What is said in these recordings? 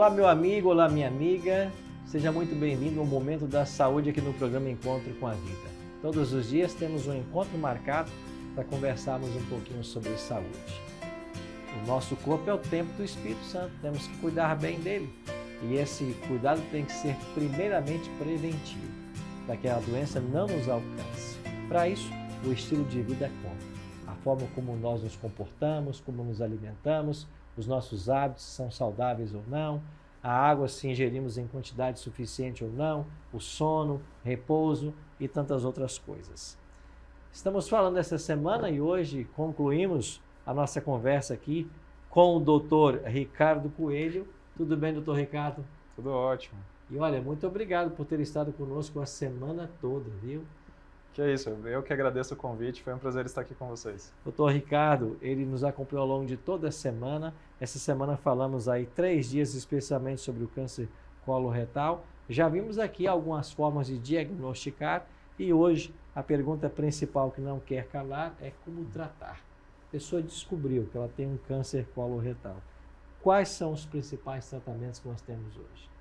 Olá, meu amigo, olá, minha amiga. Seja muito bem-vindo ao Momento da Saúde aqui no programa Encontro com a Vida. Todos os dias temos um encontro marcado para conversarmos um pouquinho sobre saúde. O nosso corpo é o templo do Espírito Santo, temos que cuidar bem dele. E esse cuidado tem que ser primeiramente preventivo, para que a doença não nos alcance. Para isso, o estilo de vida conta. A forma como nós nos comportamos, como nos alimentamos, os nossos hábitos são saudáveis ou não, a água se ingerimos em quantidade suficiente ou não, o sono, repouso e tantas outras coisas. Estamos falando essa semana e hoje concluímos a nossa conversa aqui com o Dr. Ricardo Coelho. Tudo bem, doutor Ricardo? Tudo ótimo. E olha, muito obrigado por ter estado conosco a semana toda, viu? Que é isso, eu que agradeço o convite, foi um prazer estar aqui com vocês. Doutor Ricardo, ele nos acompanhou ao longo de toda a semana. Essa semana falamos aí 3 dias especialmente sobre o câncer coloretal. Já vimos aqui algumas formas de diagnosticar e hoje a pergunta principal que não quer calar é como tratar. A pessoa descobriu que ela tem um câncer coloretal. Quais são os principais tratamentos que nós temos hoje?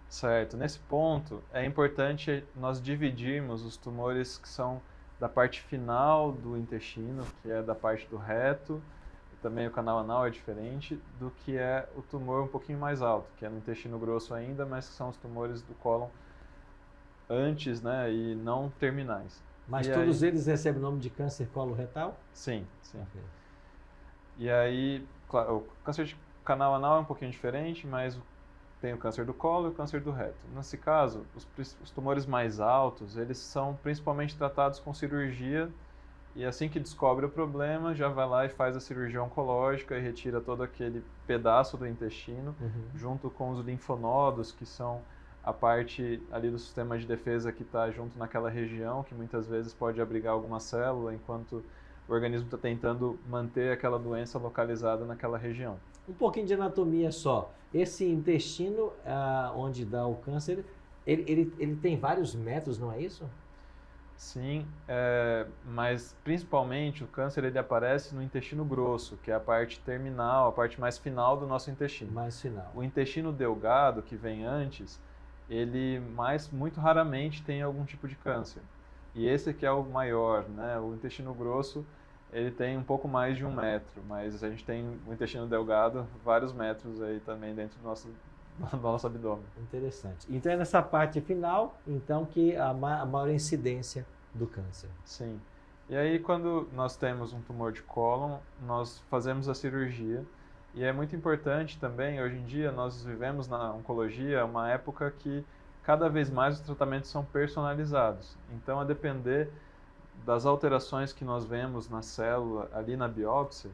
Certo, nesse ponto é importante nós dividirmos os tumores que são da parte final do intestino, que é da parte do reto, e também o canal anal é diferente, do que é o tumor um pouquinho mais alto, que é no intestino grosso ainda, mas que são os tumores do cólon antes, né, e não terminais. Mas e todos aí... eles recebem o nome de câncer coloretal? Sim, sim. Okay. E aí, claro, o câncer de canal anal é um pouquinho diferente, mas tem o câncer do colo e o câncer do reto. Nesse caso, os tumores mais altos, eles são principalmente tratados com cirurgia e assim que descobre o problema, já vai lá e faz a cirurgia oncológica e retira todo aquele pedaço do intestino, junto com os linfonodos, que são a parte ali do sistema de defesa que está junto naquela região, que muitas vezes pode abrigar alguma célula, enquanto o organismo está tentando manter aquela doença localizada naquela região. Um pouquinho de anatomia só. Esse intestino, onde dá o câncer, ele tem vários metros, não é isso? Sim, mas principalmente o câncer ele aparece no intestino grosso, que é a parte terminal, a parte mais final do nosso intestino. Mais final. O intestino delgado, que vem antes, ele muito raramente tem algum tipo de câncer. E esse que é o maior, né? O intestino grosso, ele tem um pouco mais de 1 metro, mas a gente tem o intestino delgado, vários metros aí também dentro do nosso abdômen. Interessante. Então é nessa parte final, então, que a maior incidência do câncer. Sim. E aí quando nós temos um tumor de cólon, nós fazemos a cirurgia. E é muito importante também, hoje em dia, nós vivemos na oncologia uma época que cada vez mais os tratamentos são personalizados. Então, a depender das alterações que nós vemos na célula, ali na biópsia,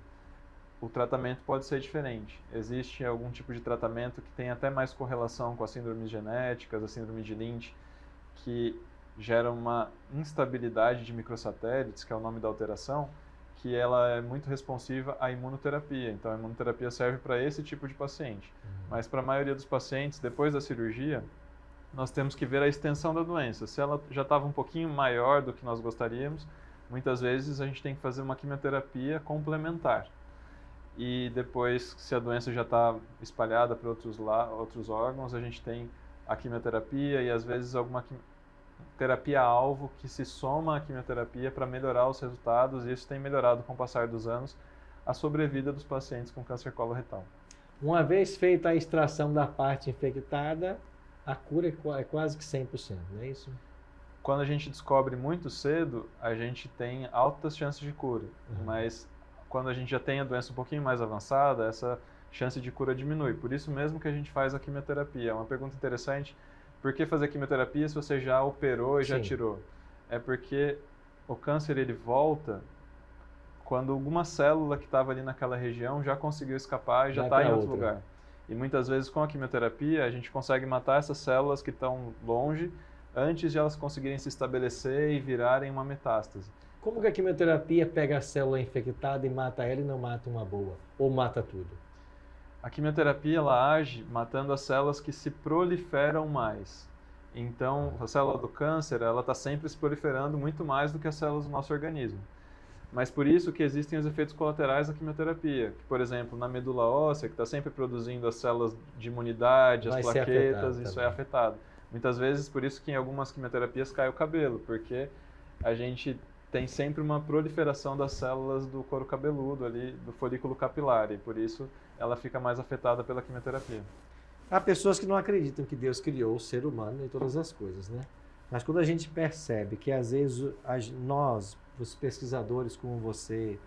o tratamento pode ser diferente. Existe algum tipo de tratamento que tem até mais correlação com as síndromes genéticas, a síndrome de Lynch, que gera uma instabilidade de microsatélites, que é o nome da alteração, que ela é muito responsiva à imunoterapia. Então, a imunoterapia serve para esse tipo de paciente. Mas para a maioria dos pacientes, depois da cirurgia, nós temos que ver a extensão da doença. Se ela já estava um pouquinho maior do que nós gostaríamos, muitas vezes a gente tem que fazer uma quimioterapia complementar. E depois, se a doença já está espalhada para outros órgãos, a gente tem a quimioterapia e às vezes alguma terapia-alvo que se soma à quimioterapia para melhorar os resultados, e isso tem melhorado com o passar dos anos a sobrevida dos pacientes com câncer coloretal. Uma vez feita a extração da parte infectada, a cura é quase que 100%, não é isso? Quando a gente descobre muito cedo, a gente tem altas chances de cura, mas quando a gente já tem a doença um pouquinho mais avançada, essa chance de cura diminui. Por isso mesmo que a gente faz a quimioterapia. É uma pergunta interessante. Por que fazer quimioterapia se você já operou e já tirou? É porque o câncer ele volta quando alguma célula que estava ali naquela região já conseguiu escapar e já está em outro lugar. E muitas vezes com a quimioterapia a gente consegue matar essas células que estão longe antes de elas conseguirem se estabelecer e virarem uma metástase. Como que a quimioterapia pega a célula infectada e mata ela e não mata uma boa? Ou mata tudo? A quimioterapia ela age matando as células que se proliferam mais. Então, a célula do câncer ela está sempre se proliferando muito mais do que as células do nosso organismo. Mas por isso que existem os efeitos colaterais da quimioterapia, que, por exemplo, na medula óssea, que está sempre produzindo as células de imunidade, as plaquetas, isso é afetado. Muitas vezes, por isso que em algumas quimioterapias cai o cabelo, porque a gente tem sempre uma proliferação das células do couro cabeludo ali, do folículo capilar, e por isso ela fica mais afetada pela quimioterapia. Há pessoas que não acreditam que Deus criou o ser humano e todas as coisas, né? Mas quando a gente percebe que às vezes nós, os pesquisadores como você,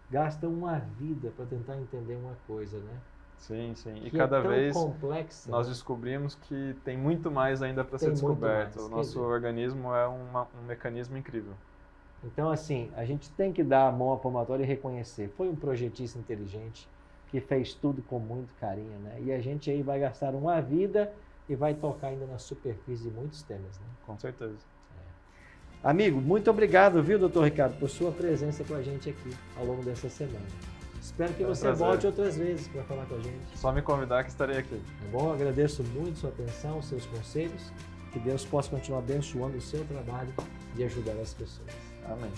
gastam uma vida para tentar entender uma coisa, né? Sim, sim. E que cada é tão vez complexa, nós né? descobrimos que tem muito mais ainda para ser descoberto. O nosso organismo é um mecanismo incrível. Então, assim, a gente tem que dar a mão à palmatória e reconhecer. Foi um projetista inteligente que fez tudo com muito carinho, né? E a gente aí vai gastar uma vida e vai tocar ainda na superfície de muitos temas, né? Com certeza. Amigo, muito obrigado, viu, doutor Ricardo, por sua presença com a gente aqui ao longo dessa semana. Espero que você volte outras vezes para falar com a gente. Só me convidar que estarei aqui. Tá bom? Agradeço muito sua atenção, seus conselhos. Que Deus possa continuar abençoando o seu trabalho e ajudar as pessoas. Amém.